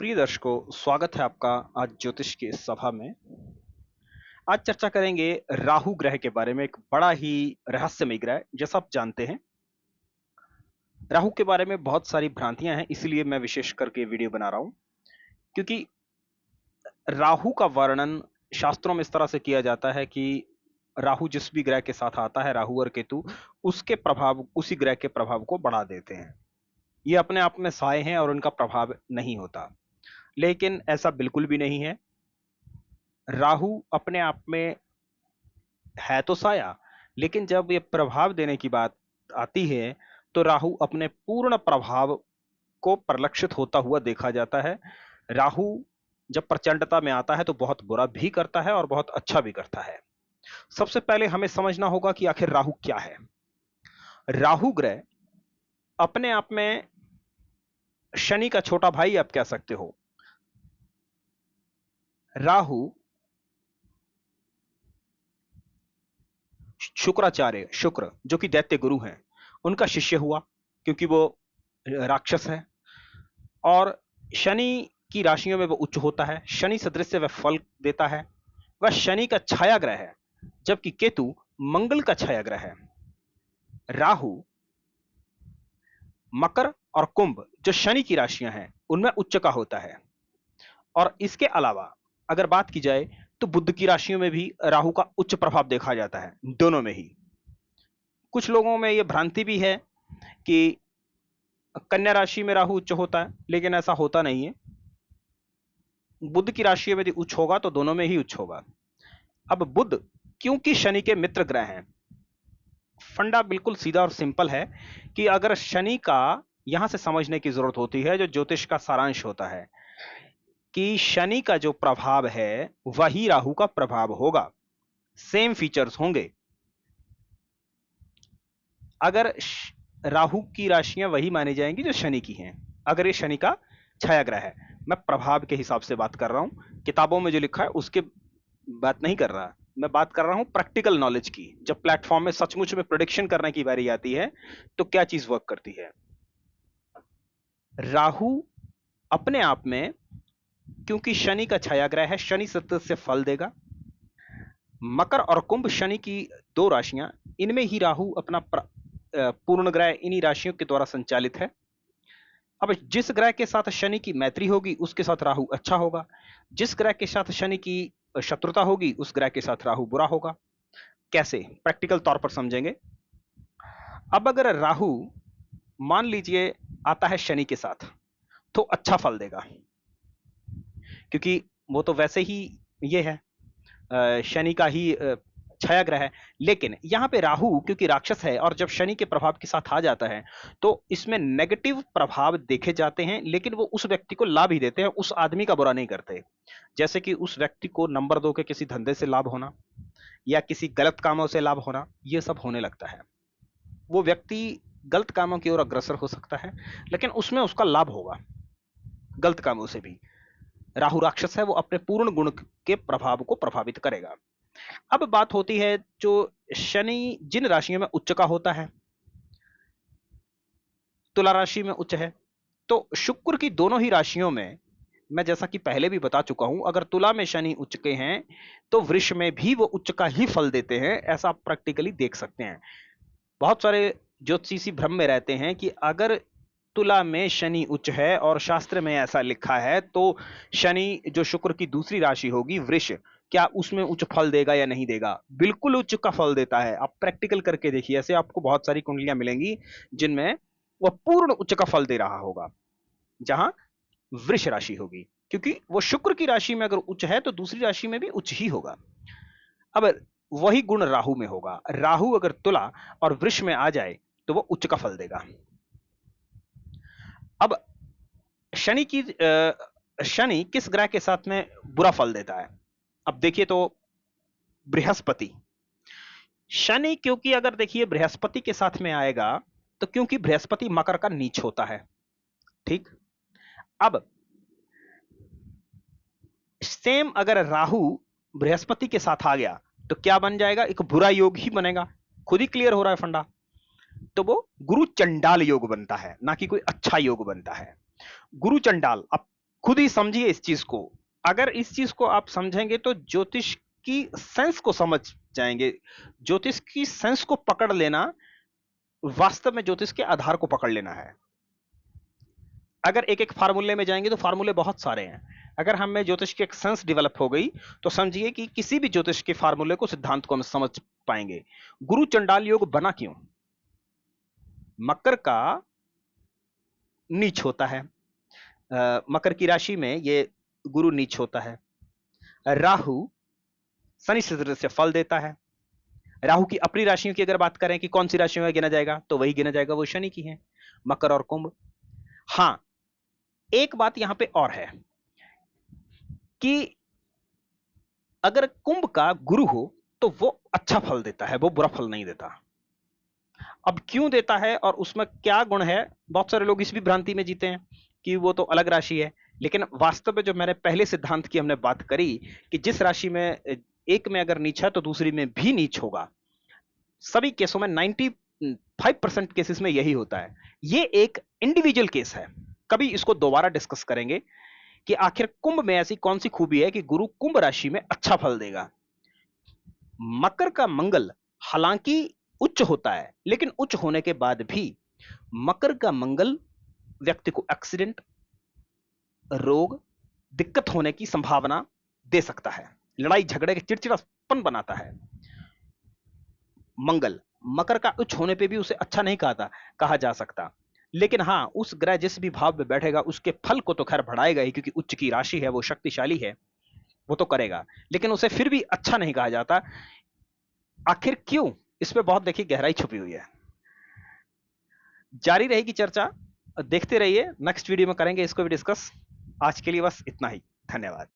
प्रिय दर्शकों, स्वागत है आपका आज ज्योतिष की इस सभा में। आज चर्चा करेंगे राहु ग्रह के बारे में, एक बड़ा ही रहस्यमय ग्रह। जैसा आप जानते हैं, राहु के बारे में बहुत सारी भ्रांतियां हैं, इसलिए मैं विशेष करके वीडियो बना रहा हूं। क्योंकि राहु का वर्णन शास्त्रों में इस तरह से किया जाता है कि राहु जिस भी ग्रह के साथ आता है, राहु और केतु, उसके प्रभाव उसी ग्रह के प्रभाव को बढ़ा देते हैं। ये अपने आप में साए हैं और उनका प्रभाव नहीं होता, लेकिन ऐसा बिल्कुल भी नहीं है। राहु अपने आप में है तो साया, लेकिन जब ये प्रभाव देने की बात आती है तो राहु अपने पूर्ण प्रभाव को परिलक्षित होता हुआ देखा जाता है। राहु जब प्रचंडता में आता है तो बहुत बुरा भी करता है और बहुत अच्छा भी करता है। सबसे पहले हमें समझना होगा कि आखिर राहु क्या है। राहु ग्रह अपने आप में शनि का छोटा भाई आप कह सकते हो। राहु शुक्र जो कि दैत्य गुरु हैं, उनका शिष्य हुआ, क्योंकि वो राक्षस है। और शनि की राशियों में वह उच्च होता है, शनि सदृश से वह फल देता है। वह शनि का छाया ग्रह है, जबकि केतु मंगल का छाया ग्रह है। राहु मकर और कुंभ जो शनि की राशियां हैं उनमें उच्च का होता है। और इसके अलावा अगर बात की जाए तो बुध की राशियों में भी राहु का उच्च प्रभाव देखा जाता है, दोनों में ही। कुछ लोगों में यह भ्रांति भी है कि कन्या राशि में राहु उच्च होता है, लेकिन ऐसा होता नहीं है। बुध की राशि में यदि उच्च होगा तो दोनों में ही उच्च होगा। अब बुध क्योंकि शनि के मित्र ग्रह हैं, फंडा बिल्कुल सीधा और सिंपल है कि अगर शनि का यहां से समझने की जरूरत होती है, जो ज्योतिष का सारांश होता है, कि शनि का जो प्रभाव है वही राहु का प्रभाव होगा, सेम फीचर्स होंगे। अगर राहु की राशियां वही मानी जाएंगी जो शनि की हैं, अगर ये शनि का छाया ग्रह है। मैं प्रभाव के हिसाब से बात कर रहा हूं, किताबों में जो लिखा है उसके बात नहीं कर रहा। मैं बात कर रहा हूं प्रैक्टिकल नॉलेज की। जब प्लेटफॉर्म में सचमुच में प्रेडिक्शन करने की बारी आती है तो क्या चीज वर्क करती है। राहु अपने आप में, क्योंकि शनि का छाया ग्रह है, शनि सतत से फल देगा। मकर और कुंभ शनि की दो राशियां, इनमें ही राहु अपना पूर्ण ग्रह इन्हीं राशियों के द्वारा संचालित है। अब जिस ग्रह के साथ शनि की मैत्री होगी उसके साथ राहु अच्छा होगा, जिस ग्रह के साथ शनि की शत्रुता होगी उस ग्रह के साथ राहु बुरा होगा। कैसे, प्रैक्टिकल तौर पर समझेंगे। अब अगर राहु मान लीजिए आता है शनि के साथ तो अच्छा फल देगा, क्योंकि वो तो वैसे ही ये है शनि का ही छाया ग्रह है। लेकिन यहां पे राहु क्योंकि राक्षस है और जब शनि के प्रभाव के साथ आ जाता है तो इसमें नेगेटिव प्रभाव देखे जाते हैं, लेकिन वो उस व्यक्ति को लाभ ही देते हैं, उस आदमी का बुरा नहीं करते। जैसे कि उस व्यक्ति को नंबर 2 के किसी धंधे से लाभ होना या किसी गलत कामों से लाभ होना, ये सब होने लगता है। वो व्यक्ति गलत कामों की ओर अग्रसर हो सकता है, लेकिन उसमें उसका लाभ होगा गलत कामों से भी। राहु राक्षस है, वो अपने पूर्ण गुण के प्रभाव को प्रभावित करेगा। अब बात होती है जो शनि जिन राशियों में उच्च का होता है, तुला राशि में उच्च है, तो शुक्र की दोनों ही राशियों में, मैं जैसा कि पहले भी बता चुका हूं, अगर तुला में शनि उच्च के हैं तो वृष में भी वो उच्च का ही फल देते हैं। ऐसा आप प्रैक्टिकली देख सकते हैं। बहुत सारे ज्योतिषी भ्रम में रहते हैं कि अगर तुला में शनि उच्च है और शास्त्र में ऐसा लिखा है तो शनि जो शुक्र की दूसरी राशि होगी वृष, क्या उसमें उच्च फल देगा या नहीं देगा। बिल्कुल उच्च का फल देता है। आप प्रैक्टिकल करके देखिए, ऐसे आपको बहुत सारी कुंडलियां मिलेंगी जिनमें वह पूर्ण उच्च का फल दे रहा होगा, जहां वृष राशि होगी, क्योंकि वो शुक्र की राशि में अगर उच्च है तो दूसरी राशि में भी उच्च ही होगा। अब वही गुण राहु में होगा। राहु अगर तुला और वृष में आ जाए तो वो उच्च का फल देगा। अब शनि किस ग्रह के साथ में बुरा फल देता है। अब देखिए तो बृहस्पति। शनि क्योंकि अगर देखिए बृहस्पति के साथ में आएगा तो क्योंकि बृहस्पति मकर का नीच होता है, ठीक। अब सेम अगर राहु बृहस्पति के साथ आ गया तो क्या बन जाएगा, एक बुरा योग ही बनेगा। खुद ही क्लियर हो रहा है फंडा। तो वो गुरु चंडाल योग बनता है, ना कि कोई अच्छा योग बनता है। गुरु चंडाल, अब खुद ही समझिए इस चीज को। अगर इस चीज को आप समझेंगे तो ज्योतिष की सेंस को समझ जाएंगे। ज्योतिष की सेंस को पकड़ लेना वास्तव में ज्योतिष के आधार को पकड़ लेना है। अगर एक एक फार्मूले में जाएंगे तो फार्मूले बहुत सारे हैं। अगर हम में ज्योतिष की एक सेंस डेवलप हो गई तो समझिए कि किसी भी ज्योतिष के फार्मूले को, सिद्धांत को हम समझ पाएंगे। गुरु चंडाल योग बना क्यों? मकर का नीच होता है, मकर की राशि में ये गुरु नीच होता है। राहु शनि से फल देता है। राहु की अपनी राशियों की अगर बात करें कि कौन सी राशियों में गिना जाएगा, तो वही गिना जाएगा वो शनि की है, मकर और कुंभ। हां, एक बात यहां पे और है कि अगर कुंभ का गुरु हो तो वो अच्छा फल देता है, वो बुरा फल नहीं देता। अब क्यों देता है और उसमें क्या गुण है? बहुत सारे लोग इस भी भ्रांति में जीते हैं कि वो तो अलग राशि है, लेकिन वास्तव में जो मैंने पहले सिद्धांत की हमने बात करी कि जिस राशि में एक में अगर नीच है तो दूसरी में भी नीच होगा। सभी केसों में 95% केसेस में यही होता है। ये एक इंडिविजुअल केस है, कभी इसको दोबारा डिस्कस करेंगे कि आखिर कुंभ में ऐसी कौन सी खूबी है कि गुरु कुंभ राशि में अच्छा फल देगा। मकर का मंगल हालांकि उच्च होता है, लेकिन उच्च होने के बाद भी मकर का मंगल व्यक्ति को एक्सीडेंट, रोग, दिक्कत होने की संभावना दे सकता है, लड़ाई झगड़े के चिड़चिड़ापन बनाता है। मंगल मकर का उच्च होने पे भी उसे अच्छा नहीं कहा जा सकता, लेकिन हां, उस ग्रह जिस भी भाव में बैठेगा उसके फल को तो खैर बढ़ाएगा ही, क्योंकि उच्च की राशि है, वो शक्तिशाली है, वो तो करेगा, लेकिन उसे फिर भी अच्छा नहीं कहा जाता। आखिर क्यों? इस पे बहुत देखिए गहराई छुपी हुई है। जारी रहेगी चर्चा, देखते रहिए, नेक्स्ट वीडियो में करेंगे इसको भी डिस्कस। आज के लिए बस इतना ही, धन्यवाद।